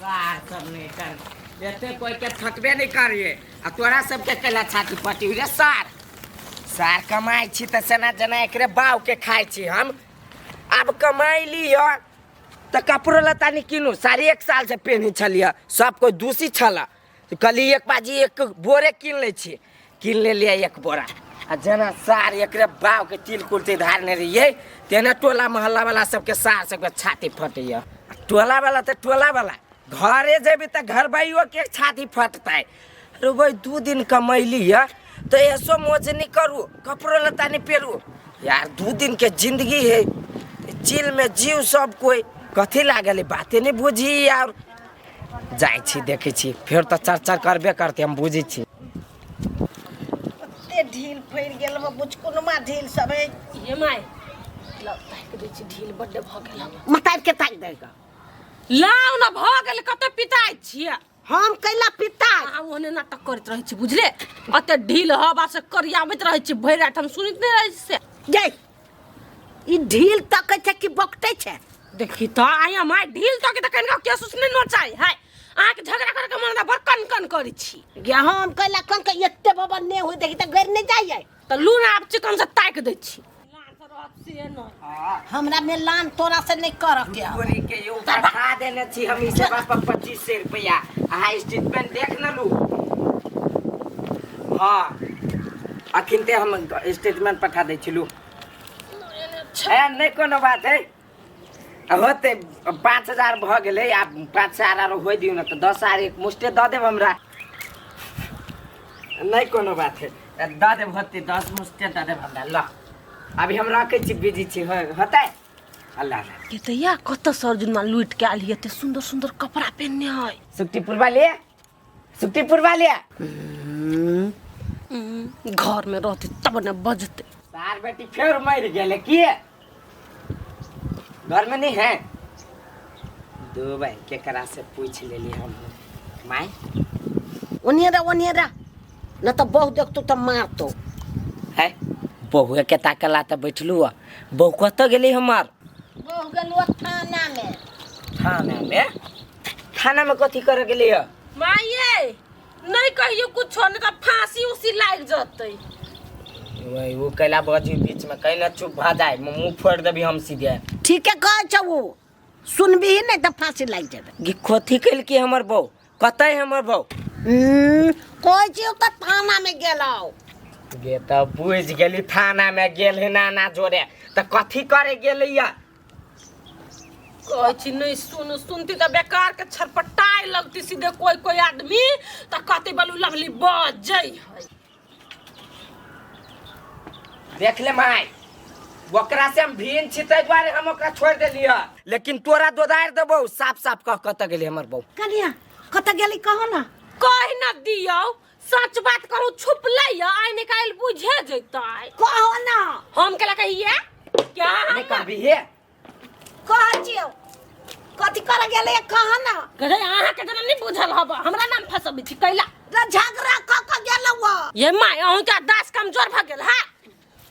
Car सब नहीं कर देते कोई के थकबे नहीं करिए आ तोरा सबके कला छाती पटी रे सार सार कमाई छी त सना जना एकरे बाव के खाई छी हम अब कमाई लियो त कपड़ो लता नहीं किनु सारी 1 साल से पहनी छलिया सब कोई दूसी छला तो कली एक बाजी एक बोरे किन ले छी किन ले लिया एक बोरा आ जना सार एकरे बाव के तिल कुर्ती धारने रहिए तेना टोला मोहल्ला वाला सबके सार सबके छाती फटैया टोला वाला तो टोला वाला घरे जेबी त घर बाइयो के छाती फटतै रे भाई 2 दिन कमैली है तो ऐसो मौज नहीं करू कपड़ो लता नहीं पेरू यार 2 दिन के जिंदगी है चिल में जीव सब कोई कथी लागल बातें नहीं बुझी यार जाय छी देखे छी फिर तो चर्चा करबे करते हम बुझी छी ते ढील फैर गेल हो बुझ कोनो मा ढील सब है ये माय लव ताक दे छी ढील बड्डे भ गेल मतार के ताक देगा लाउ न भ गेल कत पिताय छिया हम कैला पिता आ ओने नाटक करत रहै छी बुझले अते ढील हवा से करियाबैत रहै छी भरि रात हम सुनित नहीं रहै से जय ई ढील तक छै कि बकटे छै देखी त आया माय ढील तक त कनका के सुसने न चाहि हाय आ के झगड़ा कर के मन बर कन कन करै छी या हम कैला कन के एते बाबा ने होई देखी त घर नहीं जाइए त लूना आब चिकन से ताक दै छी लान से रहत से न हमरा में लान तोरा से नहीं कर के पूरी के यू बढ़ा देने छी हम इसे बाप 2500 रुपया आ स्टेटमेंट देख न लू हां अखिनते हम स्टेटमेंट पठा दै छिलू ए नहीं कोनो बात है होते 5000 भ गेले आप 5000 आरो होय दिउ न त 10000 एक मुष्टे द देब हमरा नहीं कोनो बात है द देब होते 10 मुष्टे द देब हमरा ल अभी हम रखे छी बिजी छी होतै अल्लाह के त या कत सरजुन मा लूट के आली एते सुंदर सुंदर कपड़ा पहनने है सुक्तिपुर वाले घर में रहते तब न बजते सार बेटी फिर मर गेले की घर में नहीं है दो भाई के करा से पूछ लेली हम माय ओनियरा न त बहु देख तू त मार तो है बहुए के ताकला त बैठलू बहु कत गेली हमार बहु गेलुआ थाना में कथी करे गेली है माये नहीं कहियो कुछ न त फांसी उसी लाग जतै वही वो कैला बाजी बीच में कैला चुप भ जाए मुंह फोड़ देबी हम सीधे ठीक है कह छौ सुनबी नहीं त फांसी लाग जाबे गी कथी कैल की हमर बहु कतै हमर बहु कोई छी त थाना में गेलौ गे त बुझ गेली थाना में गेल है नाना जोरे त कथी करे गेलैया कहै छी नहीं सुनती त बेकार के छरपटाई लगती सीधे कोई कोई आदमी त कते बलू लगली बजै है देख ले माय ओकरा से हम भीन छी तै द्वारे हम ओकरा छोड़ देलिया लेकिन तोरा दोदार देबौ साफ साफ कह कत गेली हमर बहु कनिया कत गेली कहो ना कह न दियो सच बात कहूं छुप लैया आइ निकाल बुझे जैतै कहो ना हम केला कहिए क्या नहीं कहबी हे कह छियो कथी कर गेले कहो ना कहे आहा के जना नहीं बुझल हब हमरा नाम फसबी छी कैला रे झगड़ा क गेलौ ये माय अहूं के 10 कमजोर भ गेल है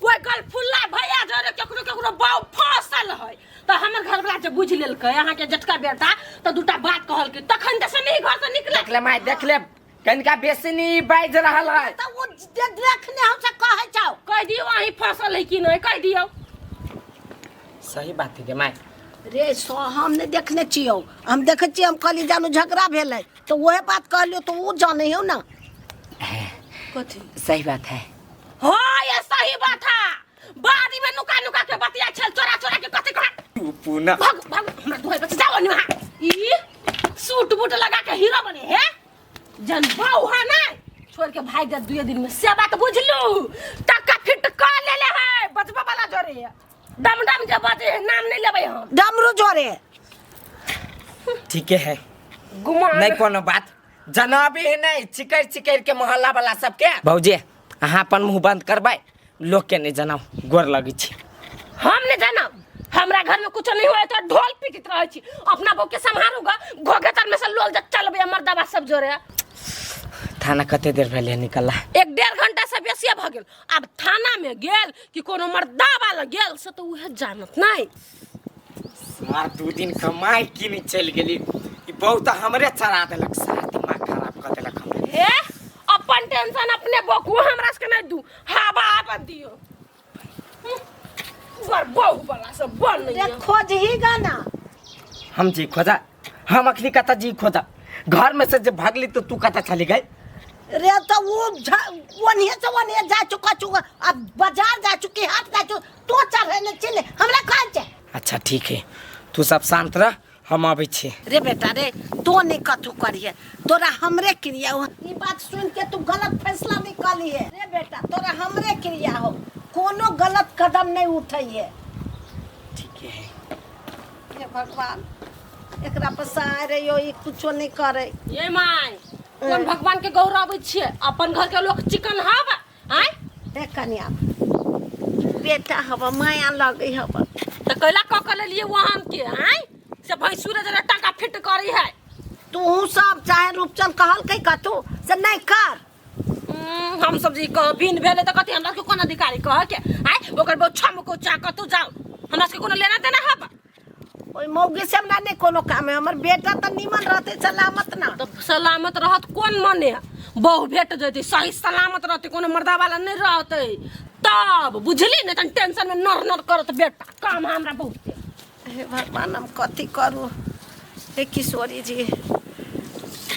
कोई गल फुल्ला भैया जरे केकरो बाऊ फसल है त हमर घर वाला जे बुझ लेलकै अहाँ के जटका बेटा त दुटा बात कहल के तखन से नहीं घर से निकले देख ले माय देख ले कनका बेसनी बाज रहल है त वो देखने हम से कहे छौ कह दियो अही फसल है कि नहीं कह दियो सही बात है गे माय रे सो हम नहीं देखने छियो हम देखे छी हम कहली जानू झगड़ा भेलै तो वही बात कहलियो तो वो जाने हो ना कथी सही बात है हो ये सही बात है बाड़ी में नुका नुका के बतिया छल चोरा चोरा के कथी कह पुना भाग भाग हमरा दोहे बच जाओ नि वहां ई सूट बूट लगा के हीरो बने है जन बाऊ है ना छोड़ के भाई दे 2 दिन में से बात बुझलू टका फिट कर लेले है बचबा वाला जोरे डम डम के बात नाम नहीं लेबै हम डमरू जोरे ठीक है गुमा नहीं कोनो बात जनाबी है नहीं चिकर के मोहल्ला वाला सबके भौजी अहाँ अपन मुंह बंद करबै लोग के नहीं जनाओ गोर लगी छी हम नहीं जाना हमरा घर में कुछ नहीं होए तो ढोल पीटित रहे छी अपना बहू के संभारूगा घोघेतर में से लोग जब चलबे मर्दाबा सब जोरे थाना कते देर पहले निकला 1-1.5 घंटा से बेसी भ गेल अब थाना में गेल कि कोनो मर्दाबा ल गेल से तो उहे जानत नहीं सार 2 दिन कमाई की नहीं चल गेली ई बहुत हमरे चढ़ा देलक सार, दिमाग खराब कर देलक हमरे। हे अपन टेंशन अपने बकू हमरा से नहीं दू, हवा आब दियो। बर बहु वाला सब बन रे नहीं। खोज ही गाना। हम जी खोजा, हम अखनी कहता जी खोजा, घर में से जब भागली तो तू कहता चली गई। रे तो वनिए से वनिए जा चुका अब बाजार जा चुकी, हाट जा चुकी, तो चढ़े न चले हमरा कहाँ छे। अच्छा ठीक है, तू सब शांत रह, हम आबै छी। रे बेटा रे, तो नहीं कथू करिए, तोरा हमरे क्रिया हो। ये बात सुन के तू गलत फैसला निकाली है। रे बेटा तोरा हमरे क्रिया हो, कोनो गलत कदम नहीं उठाइए। ठीक है। हे भगवान, एकरा पसाय रे यो, ये कुछो नहीं करे। ये माय कौन भगवान के गौरव छिए, अपन घर के लोग चिकन हवा हैं। हे कन्या बेटा हवा माया लगे हवा तो कैला क ले लिए वहां के हैं से भैंसुर जरा टाका फिट करी है। तू सब चाहे रूपचंद कहल कई कतू से नहीं कर। हम सब जी कह बिन भेले त कथि हमरा के कोन अधिकारी कह के हैं ओकर बहुत छम को चा कतू जाओ, हमरा से कोनो लेना देना हवा। ओई मौगे से हमरा नहीं कोनो काम है, हमर बेटा त निमन रहते सलामत ना। तो सलामत रहत कौन मने, बहु भेट जैती सही सलामत रहते, कोनो मर्दा वाला नहीं रहते तब बुझली न। तन टेंशन में नर नर करत बेटा काम हमरा बहुत। हे भगवान हम कथी करू। हे किशोरी जी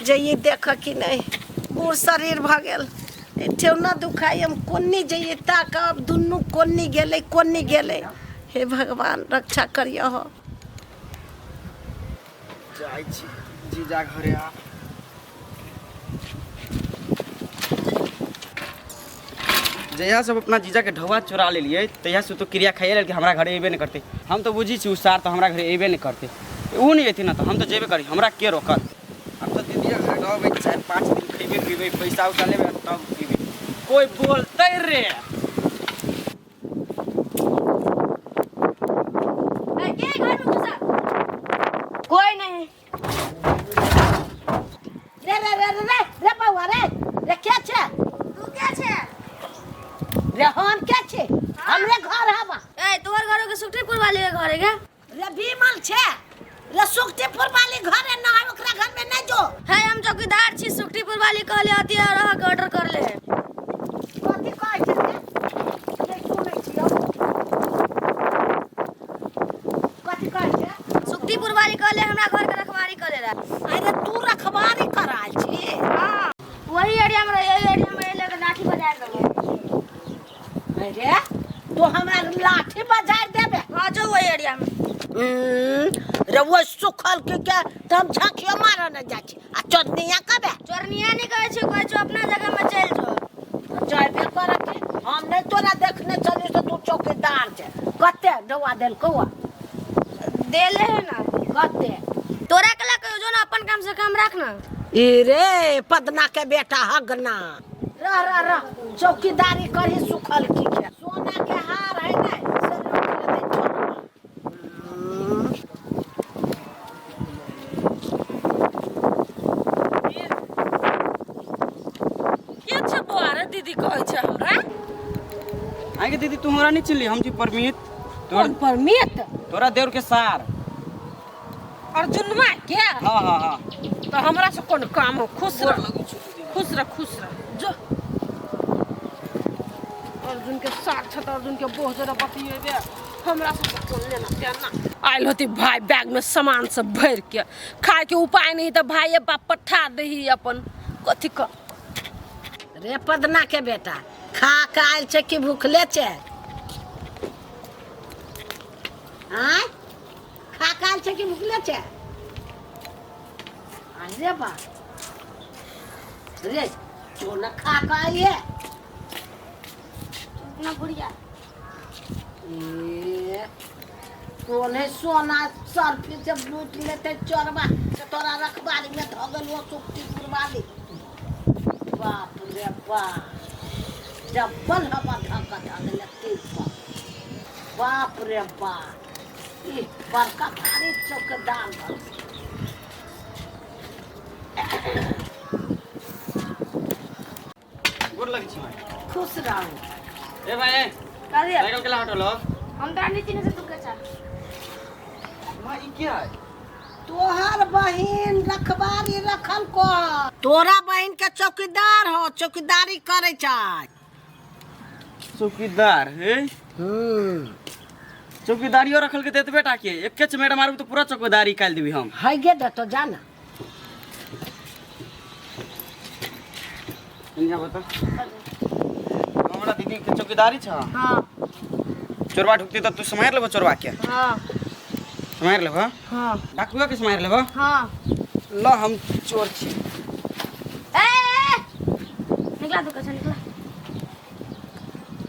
जइए देख कि नहीं, बूढ़ शरीर भ गेल, ठेवना दुखाई, हम कोन्नी जइए ताकब, दुनू कोन्नी गेले। हे भगवान रक्षा करियो हो। जाई छी जीजा घरे आ। जहिया सब अपना जीजा के ढौआ चुरा ले लिए तहिया से तो क्रिया खाइए लेल कि हमरा घरे अबे नहीं करते। हम तो बुझी छी उसार तो हमरा घरे अबे नहीं करते, वो नहीं अथी ना तो हम तो जेबे करी, हमरा के रोकत। हम तो दीदिया घर रहबै 4-5 दिन खइबे पीबे, पैसा उठा लेबे तब पीबे। कोई बोलते रे कोई नहीं। रे बउआ रे क्या छे, तू क्या छे? रे हम क्या छे, हमरे घर हवा। ए तोहर घरो के सुखटीपुर वाली के घर है क्या? रे भीमल छे, रे सुखटीपुर वाली घर है ना, ओकरा घर में नहीं जो। है हम चौकीदार छी, सुखटीपुर वाली कहले हती और रह के ऑर्डर कर ले। कथी कहै छे रे, ये सुनै छियो, कथी कहै छे। सुखटीपुर वाली कहले हमरा घर के रखवारी करे ला। अरे तू रखवारी कराल छी। हां वही एरिया में यही एरिया में लेके लाठी बजा देबो। अरे तो हमरा लाठी बजाय देबे। हां जो वही एरिया में। रे वो सुखल के क्या तम झांकियो मार न जा छी, आ चोदनिया कबे चोरनिया नहीं कहै छै, कहै छै अपना जगह में चल जो। जाबे कर के हम नहीं तोरा देखने चली से तू चौकीदार छे। कते दवा देल कौआ देले है ना कते तोरा कला कहो जो ना अपन काम से काम रखना। ई रे पदना के बेटा हगना रह चौकीदारी करी सुखल की के सोना के हार है ना से लोग ले दे छोड़ना। के छ बुआरे दीदी कहै छ हमरा। आगे दीदी तू हमरा नहीं चिल्ली, हम जी परमीत कौन परमित तोरा देवर के सार। अर्जुनमा के। हाँ हाँ हाँ तो हमरा से कौन काम हो, खुश रह जो। अर्जुन के साथ छ त अर्जुन के बहुत जरा बतिएबे, हमरा से कौन लेना देना। आइल होती भाई बैग में सामान सब भर के, खाए के उपाय नहीं तो भाई बाप पठा दही अपन कथी का। रे पदना के बेटा खा के आयल छे कि भूखले छे। आय खा के आयल छे कि भूखले छे। अरे बा रे जो न खा के आइए ना बुढ़िया ए कौन है सोना सर्फी से लूट लेते चोरबा से तोरा रखबारी में धो गल वो सुखटीपुर वाली। बाप रे बाप डबल हवा धक्का धगले तीन बाप रे बाप ई बड़का भारी चौकीदार बा। गोर लगी छी भाई। खुश रहो। ए भाई का रे साइकिल केला हटलो। हम तो नीचे से तू के चल। मां ई क्या है? तोहर बहिन रखबारी रखल को तोरा बहिन के चौकीदार हो, चौकीदारी करे चाहे। चौकीदार है चौकीदारियो रखल के देत बेटा के एक चमेड़ा मारू तो पूरा चौकीदारी काल देबी हम। है गे दे तो जाना। इनका बता हमरा दीदी के चौकीदारी छ। हां चोरवा ढुकती तो तू समार लेबो चोरवा के। हां समार लेबो। हां डाकुआ के समार लेबो। हां ल हम चोर छी। ए निकला तू कैसे निकला?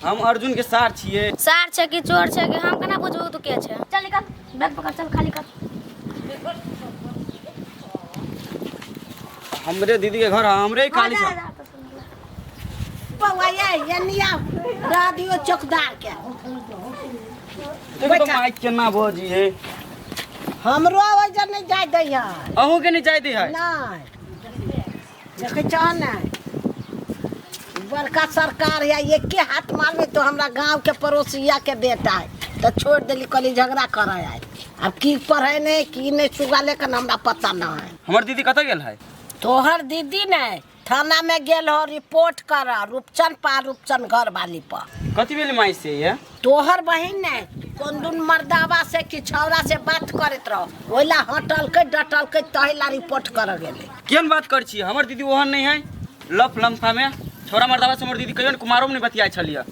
हम अर्जुन के सार छिए। सार छे कि चोर छे कि हम केना बुझबू तू के छे? चल निकल, बैग पकड़, चल खाली कर। हमरे दीदी के घर हमरे ही खाली छ। बउआ ये निया राडियो चौकीदार के देखो तो माइक केना बोजी है। हमरो वजह नहीं जाय दै है। अहू के नहीं जाय दी है। नहीं देखे चाह नहीं बड़का सरकार है, एक के हाथ मारबे तो हमरा गांव के पड़ोसिया के बेटा है तो छोड़ देली, कली झगड़ा करे है। अब की पढ़े नहीं की नहीं सुगा लेकिन हमरा पता ना है। हमर दीदी कत गेल है? तोहर दीदी नहीं थाना में गेल हो रिपोर्ट कर रूपचन घर वाली पर। कथी भेल माई से ये? तोहर बहिन ने कोन दुन मर्दावा से कि छौरा से बात करत रहो ओइला हटल के डटल के तहिला रिपोर्ट कर गेले। केन बात कर छी? हमर दीदी ओहन नहीं है। लफ लम्फा में छोरा मर्दावा से हमर दीदी कहियो कुमारो में नहीं बतियाय छलिया।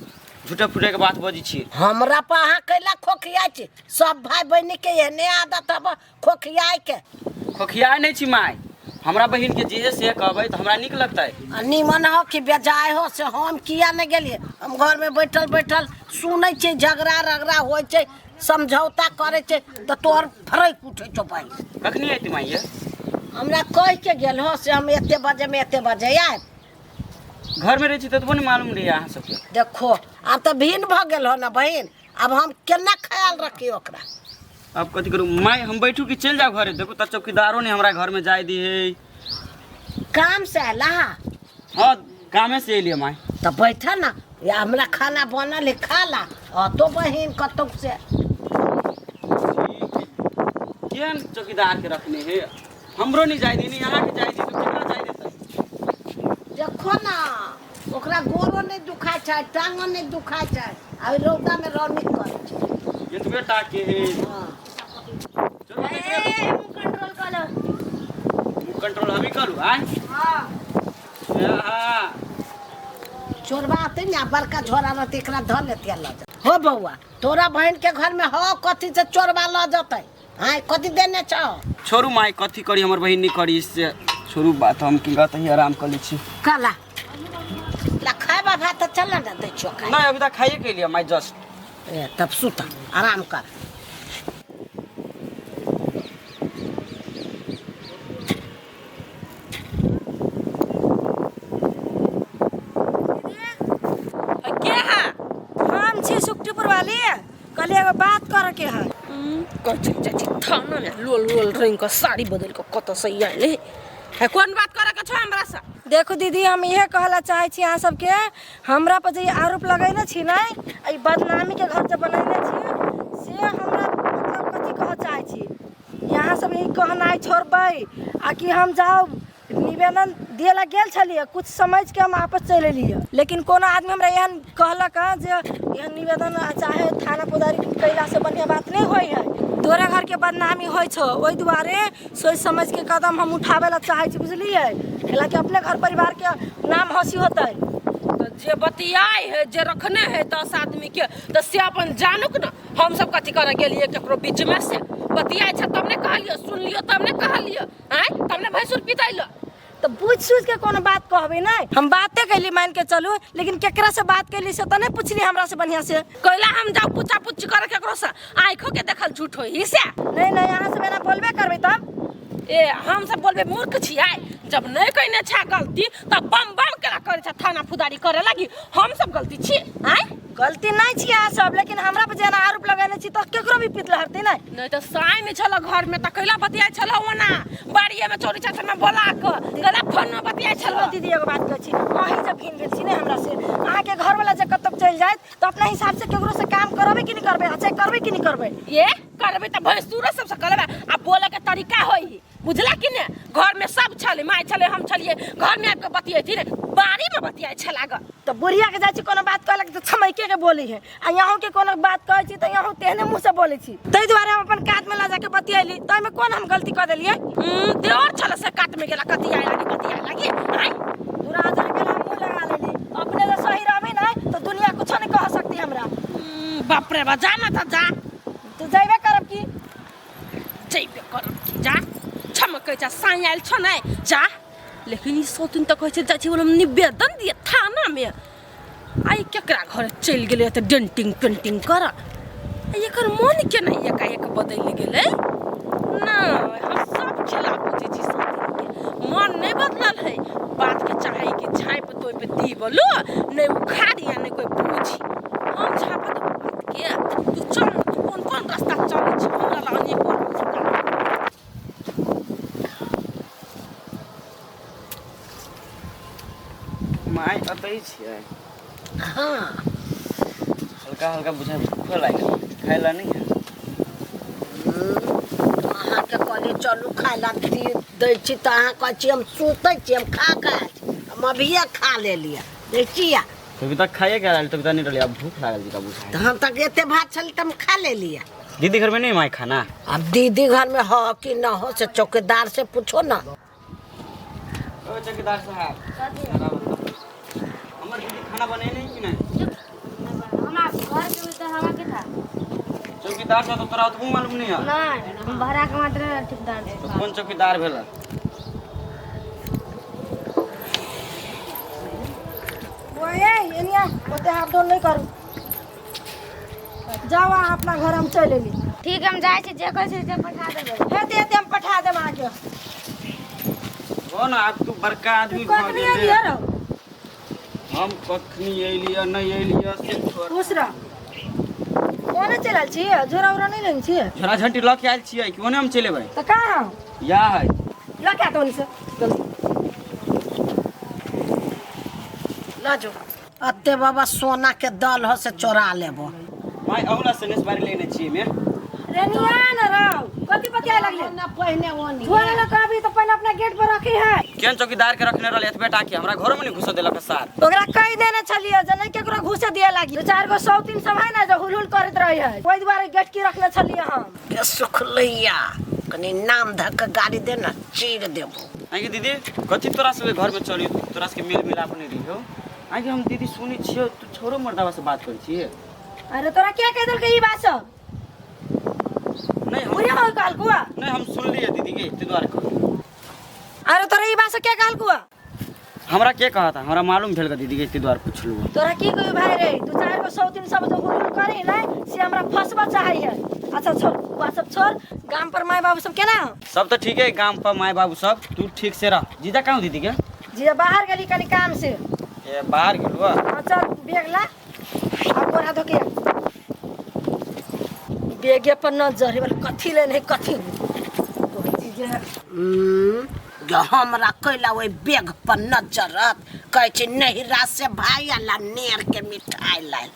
झूठे फूटे के बात बजी छी। हमरा पर अहाँ कैला खोखियाई छी? सब भाई बहन के एहने आदत अब खोखियाई के। खोखियाय नहीं छी माई। हमरा बहिन के जे से कहबै तो हमरा निक लगतै। निमन हो कि बेजाय हो से हम किया नहीं गेलिए? हम घर में बैठल बैठल सुनै छी झगड़ा रगड़ा होय छै, समझौता करे छै तो तोहर फरक उठै छौ भाई। कखनी आइती माई ये? हमरा कह के गेल हो से हम एते बजे में एते बजे आयब। घर में रही छी तो नहीं मालूम रही अहाँ सबके। देखो अब तो भिन्न भ गेल हो ना बहिन, अब हम केना ख्याल रखी ओकरा? अब कथी करू माई? हम बैठू कि चल जाओ घरे? देखो त चौकीदारो ने हमरा घर में जाय दी है। काम से अला? हाँ कामे से एलिए माई। तो बैठा ना, या हमरा खाना बनल है खा ला। तो बहिन कतौ से केन चौकीदार के रखने है? हमरो नहीं जाय दी, नहीं यहाँ के जाय दी तो केकरा जाय देतै? देखो ना ओकरा गोरो नहीं दुखाय छै, टांगो नहीं दुखाय छै, अभी रौदा में रौनी करे छै। ये तो बेटा के है। हाँ। चलो ए कंट्रोल कर लो। कंट्रोल हम ही करू आय। हां हां चोरबा आते ना बड़का झोरा रहते एकरा धर लेते ल जा। हो बउआ तोरा बहन के घर में हो कथी से चोरबा ल जतै? हां कथी देने छ? छोरू माई कथी करी, हमर बहिन नहीं करी इससे छोरू बात। हम की कहत ही आराम कर ली छी। काला ला खाबा भात चल ना दे छो खाए। नहीं अभी तक खाइए के लिए माई जस्ट। ए तब सुता आराम कर। के है? हम छी सुक्तिपुर वाली। कल एगो बात करे के है। कछ चाची थाना में लोल लोल रंग का साड़ी बदल के कत से आइले है। कौन बात करे के छ हमरा से? देखो दीदी हम यह कहला चाहे छी अहाँ सबके, हमरा पर जे आरोप लगैले छी ना ई बदनामी के घर जे बनैले छी से हमरा मतलब कथी कह चाहे छी? यहाँ सब यही कहनाइ छोड़बै आ कि हम जाओ निवेदन दिएला गेल छलिए, कुछ समझ के हम वापस चल एलिए। लेकिन कोनो आदमी हमरा एहन कहलक जे यह निवेदन चाहे थाना पदारी कैला से बढ़िया बात नहीं होई है। तोरा घर के बदनामी होई छो, ओई दुआरे सोच समझ के कदम हम उठावे ला चाहे छी, बुझलिए? कैला कि अपने घर परिवार के नाम हंसी होतै। तो जे बतियाई है जे रखने है 10 आदमी के तो से अपन जानुक ना। हम सब कथी करे गेलिए केकरो बीच में से बतियाई छ तब ने कहलियो, सुन लियो तब ने कहलियो, हैं तब ने भैंसुर पिताइलो। तो बुझ सूझ के कोनो बात कहबे नहीं। हम बातें कैली मान के चलू, लेकिन केकरा से बात कैली से तो नहीं पूछली हमरा से बढ़िया से। कैला हम जाओ पूछा पूछी करे केकरो से आंखों के देखल झूठ होई से। नहीं नहीं यहाँ से बिना बोलबे करबे तब। ए हम सब बोलबे मूर्ख छियै? जब नहीं कइने छा गलती तब बम बम केला करे छ थाना फुदारी करे लगी। हम सब गलती छी? हैं गलती नहीं छी अहाँ सब, लेकिन हमरा पर जेना आरोप लगाने छी तो केकरो भी पितल हरती नहीं। नहीं तो साई में चलो घर में तो कैला बतियाई चलो वना बाड़िए में चोरी छाछा में बोला के गला फोन में बतियाई चलो। दीदी एगो बात कहै छी, अहीं जब घिन गेल छी ने हमरा से, अहाँ के घर वाला जब कतक चल जाए तो अपना हिसाब से केकरो से काम करबे कि नहीं करबे? अच्छा करबे कि नहीं करबे? ये करबे त भैंसुर सब से करबे आ बोले के तरीका होई बुझला कि ने घर में सब छले माय छले हम छलिए घर में आके बतियै थी बारी में बतियै छलाग तो बुढ़िया के जाइ छी कोनो बात कहलक तो छमैके के बोली है आ यहाँ के कोनो बात कहै छी तो यहाँ तेहने मुंह से बोले छी तै दुआरे हम अपन काट में ला जाके बतियैली तै में कोन हम गलती कर देलिए देवर छले से काट में गेला कतिया लागी आई दूरा जर के हम मुंह लगा लेली अपने से सही रहबे ना तो दुनिया कुछ नहीं कह सकती हमरा बाप रे बा जाना था जा तो जाइबे करब की जइबे करब की जा छमकै जा साई आइल छ नै जा लेकिन ई सोतिन त कहै छै जा छी हम निवेदन दिए थाना में आई केकरा घर चल गेले त डेंटिंग पेंटिंग कर एकर मन के नहीं एकाएक बदल गेले ना हम सब खेला बुझे छी सोतिन के मन नहीं बदलल है बात के चाहे कि झाँप तोय पे दी बोलो नहीं उखाड़ या नहीं कोई पूछी हम झाँप दे बात के तू चल तू कौन रास्ता चले छी हमरा लानी बोल माय अतै छियै हाँ हल्का हल्का बुझाइ भूख लागल खाइला नहीं है अहाँके कहली चलू खाइ ला दै छी तऽ अहाँ कहै छी हम सुतै छी हम खा के आयल छी। हम अभिये खा लेलियै देखिए तो अभी तक खाइए क्या तक नहीं रही अब भूख लागल जी का बुझाइ तऽ हम तक एते भात छल तऽ हम खा लेलियै दीदी घर में नहीं माय खाना अब दीदी घर में हो कि न हो से चौकीदार से पूछो ना ओ चौकीदार साहब हमर दीदी खाना बने नहीं कि नहीं हमार घर के भीतर हवा के था चौकीदार साहब तो तोरा तो मालूम नहीं है नहीं हम भाड़ा के मात्र ठेकेदार तो कौन चौकीदार भेला ओए एनिया ओते हाथ डोल नहीं करू जाओ अहाँ अपना घर हम चल एली ठीक है हम जाए छी जे कहै छी से पठा देबै हे दे हम पठा देम आगे कौन आप तू बड़का आदमी तू कखनी एलियै रौ हम कखनी एलियै नहीं एलियै से छोड़ खुश रह कोने चलल छी झोरा उरा नहीं लेन छी झोरा झंटी लऽ के आयल छियै कि ओने हम चले भाई त कहाँ या है लगा तो से ला जो अत्ते बाबा सोना के दल हो से चोरा लेबो माय अहुला से नेस बारी लेने छियै में रेनिया न रौ कथि पतिया लगले ना पहिने ओनी झोरा ल कभी तो पहले अपना गेट पर रखी है केन चौकीदार के रखने रहले बेटा के हमरा घर में नहीं घुस देलक साथ ओकरा कह देने छलिए जे नहीं केकरो घुसे दिए लागी 4 गो 100 300 है ना जो हुलहुल करत रही है ओइ दुआरे गेट की रखले छलिए हम के सुखलैया कनी नाम धक के गाड़ी दे ना चीर देबो आगे दीदी कथि तोरा से घर में चली तोरा से मेल मिलाप नहीं रहियो आगे हम दीदी सुनी छियो तू छोरो मर्दावा से बात करै छियै अरे तोरा क्या कह देल के ई बात सब नहीं हम पूरे हो काल कुआ नहीं हम सुन लिए दीदी के ते द्वारा अरे तोरा ई बात से क्या कहल कुआ हमरा के कहा था हमरा मालूम भेल के दीदी के ते द्वारा पूछलू तोरा की कोई भाई रे तू 4 गो 100 300 जो हुलहुल करे ना से हमरा फसवा चाहे है अच्छा छोड़ वो सब छोड़ गांव पर माय बाबू सब केना सब तो ठीक है गांव पर माय बाबू सब तू ठीक से रह जीजा कहाँ दीदी के जी बाहर गली कनी काम से ये बाहर गेलुआ चल बेग ला अब बोरा धो के बेगे पर नजर वाला कथी ले नहीं कथी कोई चीज जो हमरा कैला ओइ बेग पर नजरत कहै छी नहिरा से भाई आला नेर के मिठाई लायल